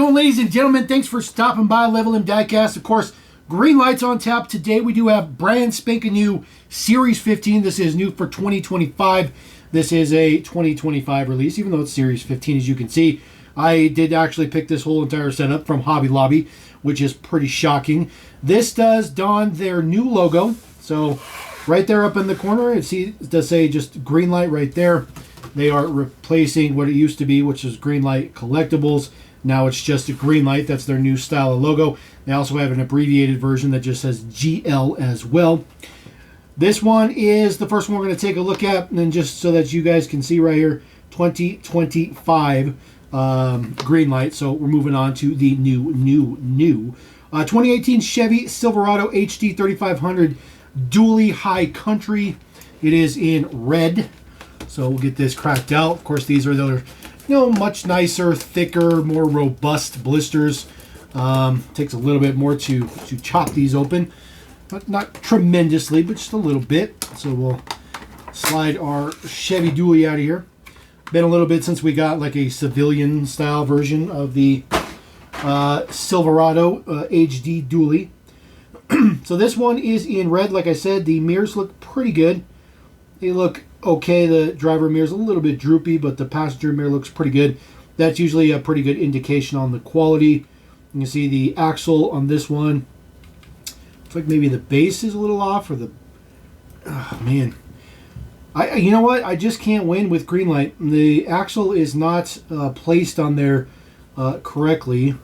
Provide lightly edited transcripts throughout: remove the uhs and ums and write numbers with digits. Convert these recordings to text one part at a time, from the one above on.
going, ladies and gentlemen? Thanks for stopping by Level M Diecast. Of course, Greenlight's on tap today. We do have brand spanking new Series 15. This is new for 2025. This is a 2025 release, even though it's Series 15, as you can see. I did actually pick this whole entire setup from Hobby Lobby, which is pretty shocking. This does don their new logo. So right there up in the corner, it does say just Greenlight right there. They are replacing what it used to be, which is Greenlight Collectibles. Now it's just a Greenlight. That's their new style of logo. They also have an abbreviated version that just says GL as well. This one is the first one we're going to take a look at, and then just so that you guys can see right here, 2025 Greenlight. So we're moving on to the new 2018 Chevy Silverado HD 3500 Dually High Country. It is in red. So we'll get this cracked out. Of course, these are the much nicer, thicker, more robust blisters. Takes a little bit more to chop these open, but not tremendously, but just a little bit. So we'll slide our Chevy Dually out of here. Been a little bit since we got like a civilian style version of the Silverado HD Dually. So this one is in red. Like I said, the mirrors look pretty good. They look okay. The driver mirror is a little bit droopy, but the passenger mirror looks pretty good. That's usually a pretty good indication on the quality. You can see the axle on this one. It's like maybe the base is a little off, or the... Oh, man. You know what? I just can't win with Greenlight. The axle is not placed on there correctly.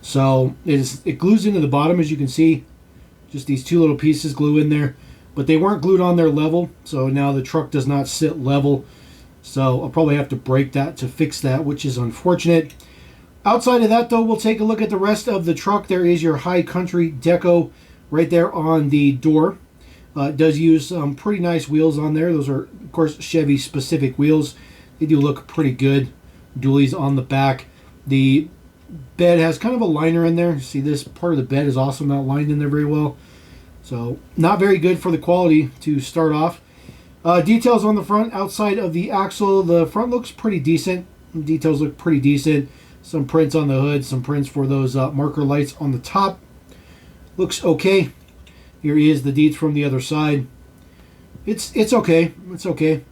So it glues into the bottom, as you can see. Just these two little pieces glue in there. But they weren't glued on there level, so now the truck does not sit level. So I'll probably have to break that to fix that, which is unfortunate. Outside of that, though, we'll take a look at the rest of the truck. There is your High Country deco right there on the door. It does use some pretty nice wheels on there. Those are, of course, Chevy-specific wheels. They do look pretty good. Dualies on the back. The bed has kind of a liner in there. See, this part of the bed is also not lined in there very well. So, not very good for the quality to start off. Details on the front, outside of the axle, the front looks pretty decent. Details look pretty decent. Some prints on the hood, some prints for those marker lights on the top. Looks okay. Here is the deets from the other side. It's okay. It's okay.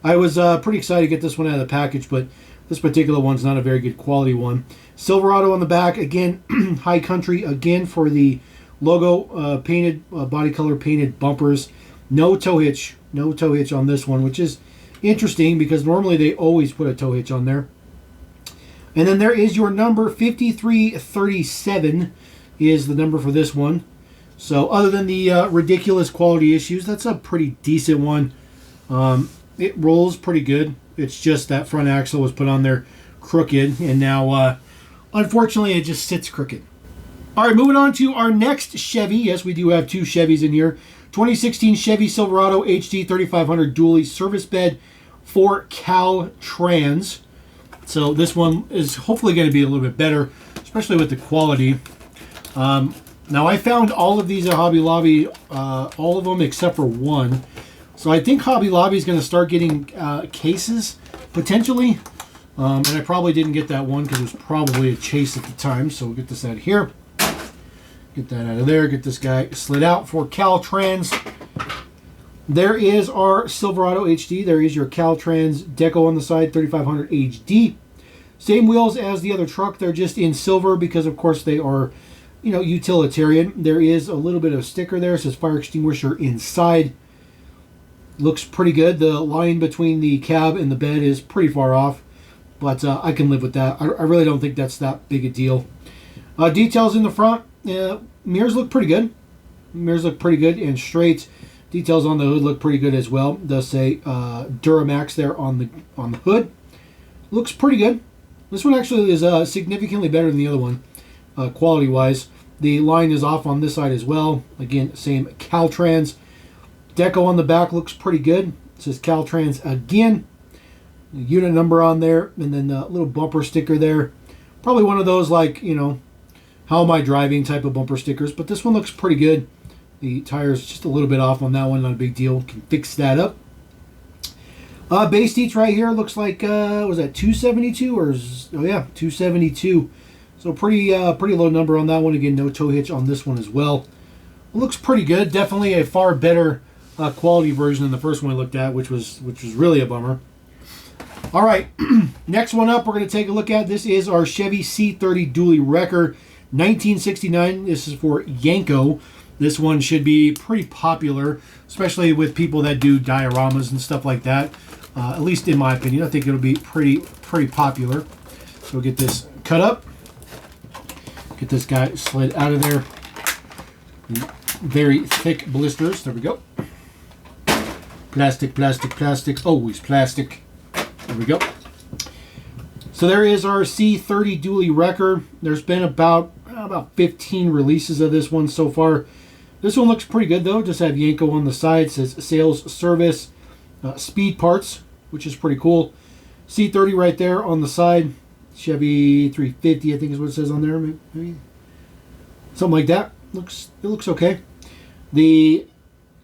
I was pretty excited to get this one out of the package, but this particular one's not a very good quality one. Silverado on the back, again, High Country, again for the logo, painted, body color painted bumpers. No tow hitch. No tow hitch on this one, which is interesting because normally they always put a tow hitch on there. And then there is your number, 5337 is the number for this one. So other than the ridiculous quality issues, that's a pretty decent one. It rolls pretty good. It's just that front axle was put on there crooked, and now unfortunately it just sits crooked. All right, moving on to our next Chevy. Yes, we do have two Chevys in here. 2016 Chevy Silverado HD 3500 Dually service bed for Caltrans. So this one is hopefully going to be a little bit better, especially with the quality. Now I found all of these at Hobby Lobby, all of them except for one. So I think Hobby Lobby is going to start getting cases, potentially. And I probably didn't get that one because it was probably a chase at the time. So we'll get this out of here. Get that out of there. Get this guy slid out for Caltrans. There is our Silverado HD. There is your Caltrans deco on the side, 3500 HD. Same wheels as the other truck. They're just in silver because, of course, they are, utilitarian. There is a little bit of a sticker there. It says fire extinguisher inside. Looks pretty good. The line between the cab and the bed is pretty far off, but I can live with that. I really don't think that's that big a deal. Details in the front. Mirrors look pretty good. Mirrors look pretty good and straight. Details on the hood look pretty good as well. It does say Duramax there on the hood. Looks pretty good. This one actually is significantly better than the other one, quality-wise. The line is off on this side as well. Again, same Caltrans. Deco on the back looks pretty good. It says Caltrans again. The unit number on there, and then the little bumper sticker there. Probably one of those like, how am I driving type of bumper stickers, but this one looks pretty good. The tire's just a little bit off on that one, not a big deal. Can fix that up. Base teach right here looks like, was that 272 or, oh yeah, 272. So pretty low number on that one. Again, no tow hitch on this one as well. It looks pretty good. Definitely a far better quality version than the first one I looked at, which was really a bummer. All right, next one up we're going to take a look at. This is our Chevy C30 Dually Wrecker, 1969. This is for Yanko. This one should be pretty popular, especially with people that do dioramas and stuff like that. At least in my opinion, I think it'll be pretty popular. So we'll get this cut up. Get this guy slid out of there. Very thick blisters. There we go. Plastic, plastic, plastic. Always plastic. There we go. So there is our C30 Dually Wrecker. There's been about 15 releases of this one so far. This one looks pretty good though. Just have Yanko on the side. It says sales, service, speed parts, which is pretty cool. C30 right there on the side. Chevy 350, I think is what it says on there. Maybe something like that. It looks okay. The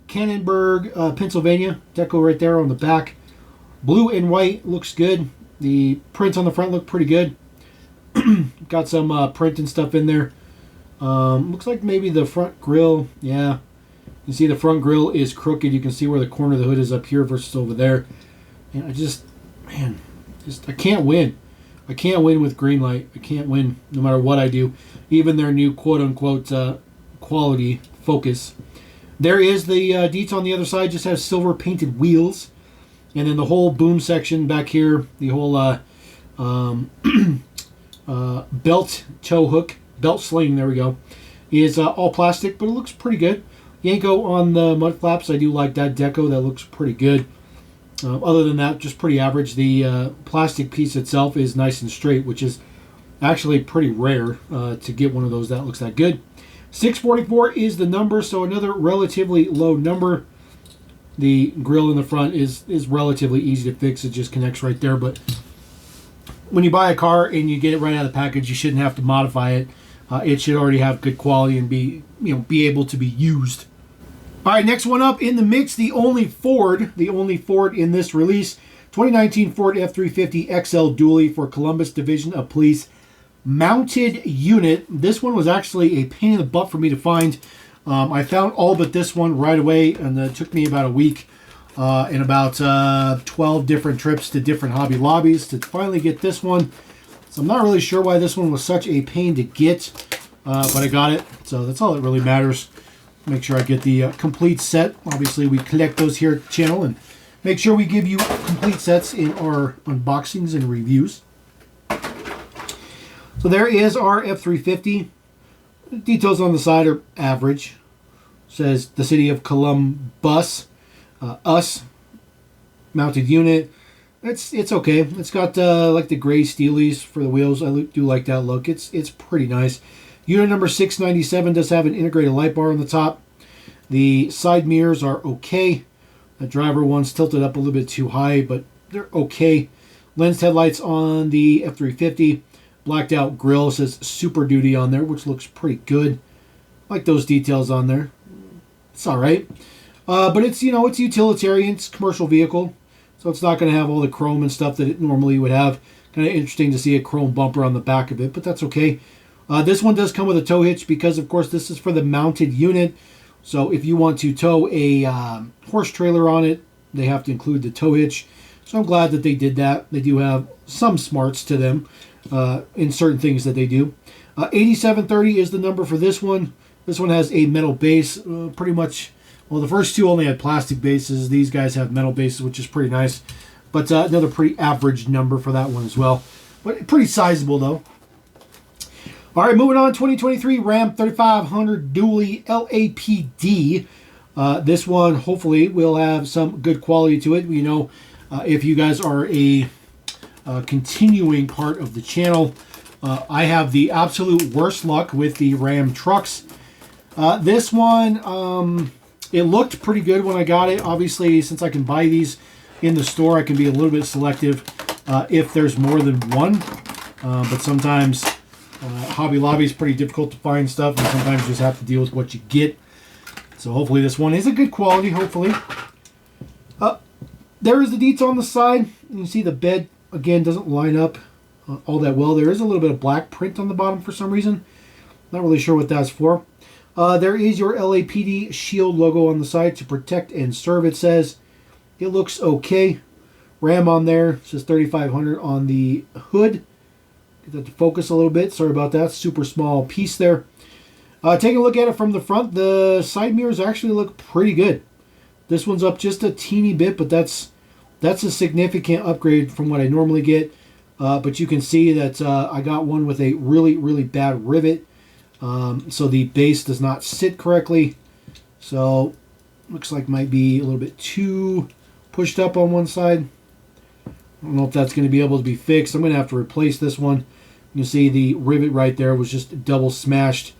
Cannonburg, Pennsylvania deco right there on the back. Blue and white looks good. The prints on the front look pretty good. Got some print and stuff in there. Looks like maybe the front grille. Yeah, you see the front grille is crooked. You can see where the corner of the hood is up here versus over there. And I can't win. I can't win with Greenlight. I can't win no matter what I do. Even their new quote-unquote quality Focus. There is the deets on the other side. Just has silver painted wheels. And then the whole boom section back here, the whole belt tow hook, belt sling, there we go, is all plastic, but it looks pretty good. Yanko on the mud flaps, I do like that deco. That looks pretty good. Other than that, just pretty average. The plastic piece itself is nice and straight, which is actually pretty rare to get one of those that looks that good. 644 is the number, so another relatively low number. The grill in the front is relatively easy to fix. It just connects right there. But when you buy a car and you get it right out of the package, you shouldn't have to modify it. It should already have good quality and be able to be used. All right, next one up in the mix, the only Ford in this release, 2019 Ford F-350 XL Dually for Columbus Division of Police mounted unit. This one was actually a pain in the butt for me to find. I found all but this one right away, and it took me about a week and about 12 different trips to different Hobby Lobbies to finally get this one. So I'm not really sure why this one was such a pain to get, but I got it, so that's all that really matters. Make sure I get the complete set. Obviously, we collect those here at the channel and make sure we give you complete sets in our unboxings and reviews. So there is our F-350. Details on the side are average. Says the city of Columbus. Us. Mounted unit. It's okay. It's got like the gray steelies for the wheels. I do like that look. It's pretty nice. Unit number 697 does have an integrated light bar on the top. The side mirrors are okay. The driver one's tilted up a little bit too high, but they're okay. Lensed headlights on the F-350. Blacked out grille, says Super Duty on there, which looks pretty good. Like those details on there. It's all right. But it's, it's utilitarian. It's a commercial vehicle. So it's not going to have all the chrome and stuff that it normally would have. Kind of interesting to see a chrome bumper on the back of it, but that's okay. This one does come with a tow hitch because, of course, this is for the mounted unit. So if you want to tow a horse trailer on it, they have to include the tow hitch. So I'm glad that they did that. They do have some smarts to them in certain things that they do. 8730 is the number for this one. This one has a metal base. Pretty much, well, the first two only had plastic bases. These guys have metal bases, which is pretty nice. But another pretty average number for that one as well. But pretty sizable, though. All right, moving on, 2023 Ram 3500 Dually LAPD. This one, hopefully, will have some good quality to it. If you guys are a continuing part of the channel, I have the absolute worst luck with the Ram trucks. This one, it looked pretty good when I got it. Obviously, since I can buy these in the store, I can be a little bit selective if there's more than one. But sometimes Hobby Lobby is pretty difficult to find stuff, and sometimes you just have to deal with what you get. So hopefully this one is a good quality, hopefully. there is the deets on the side. You can see the bed, again, doesn't line up all that well. There is a little bit of black print on the bottom for some reason. Not really sure what that's for. There is your LAPD shield logo on the side to protect and serve, it says. It looks okay. RAM on there. It says 3500 on the hood. Get that to focus a little bit. Sorry about that. Super small piece there. Taking a look at it from the front, the side mirrors actually look pretty good. This one's up just a teeny bit, but that's a significant upgrade from what I normally get. But you can see that I got one with a really, really bad rivet. So the base does not sit correctly. So looks like might be a little bit too pushed up on one side. I don't know if that's going to be able to be fixed. I'm going to have to replace this one. You can see the rivet right there was just double smashed.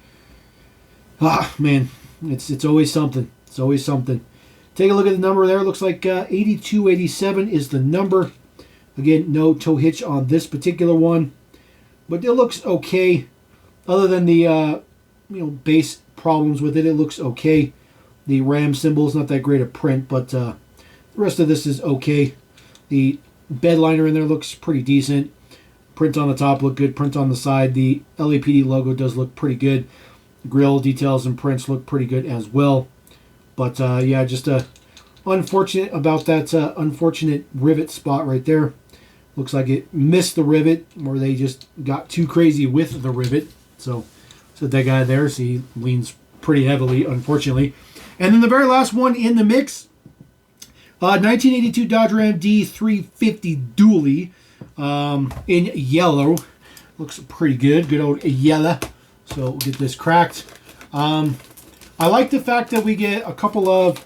Ah, man, it's always something. It's always something. Take a look at the number there. It looks like 8287 is the number. Again, no tow hitch on this particular one, but it looks okay. Other than the base problems with it, it looks okay. The RAM symbol is not that great a print, but the rest of this is okay. The bed liner in there looks pretty decent. Print on the top look good. Print on the side. The LAPD logo does look pretty good. Grill details and prints look pretty good as well. But yeah, just unfortunate about that unfortunate rivet spot right there. Looks like it missed the rivet, or they just got too crazy with the rivet. So that guy there, so he leans pretty heavily, unfortunately. And then the very last one in the mix, 1982 Dodge Ram D350 dually in yellow. Looks pretty good. Good old yellow. So we'll get this cracked. I like the fact that we get a couple of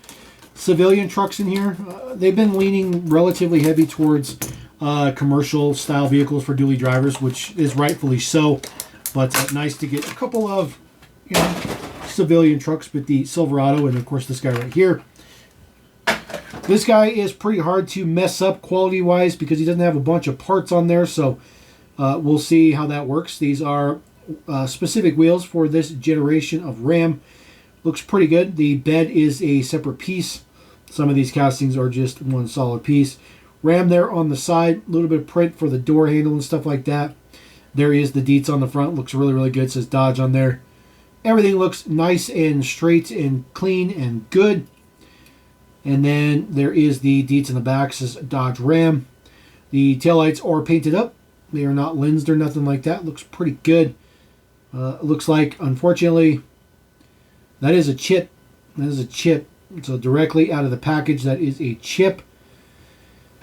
civilian trucks in here. They've been leaning relatively heavy towards commercial style vehicles for dually drivers, which is rightfully so. But nice to get a couple of civilian trucks with the Silverado, and of course this guy right here. This guy is pretty hard to mess up quality wise because he doesn't have a bunch of parts on there. So we'll see how that works. These are specific wheels for this generation of Ram. Looks pretty good. The bed is a separate piece. Some of these castings are just one solid piece. Ram there on the side. A little bit of print for the door handle and stuff like that. There is the deets on the front. Looks really, really good. It says Dodge on there. Everything looks nice and straight and clean and good. And then there is the deets in the back. It says Dodge Ram. The taillights are painted up. They are not lensed or nothing like that. Looks pretty good. It looks like, unfortunately, that is a chip. That is a chip. So directly out of the package, that is a chip.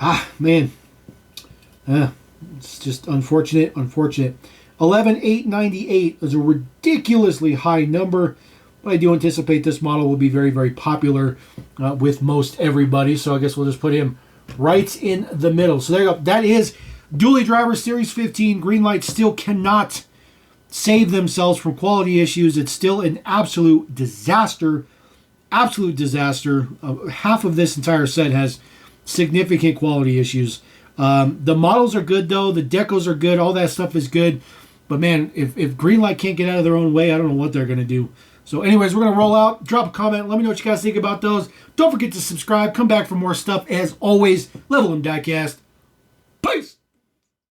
Ah, man. It's just unfortunate. 11,898 is a ridiculously high number. But I do anticipate this model will be very, very popular with most everybody. So I guess we'll just put him right in the middle. So there you go. That is Dually Driver Series 15. Greenlight still cannot save themselves from quality issues. It's still an absolute disaster. Absolute disaster. Half of this entire set has significant quality issues. The models are good, though. The decos are good. All that stuff is good. But, man, if Greenlight can't get out of their own way, I don't know what they're going to do. So, anyways, we're going to roll out. Drop a comment. Let me know what you guys think about those. Don't forget to subscribe. Come back for more stuff. As always, Level 'em Diecast. Peace!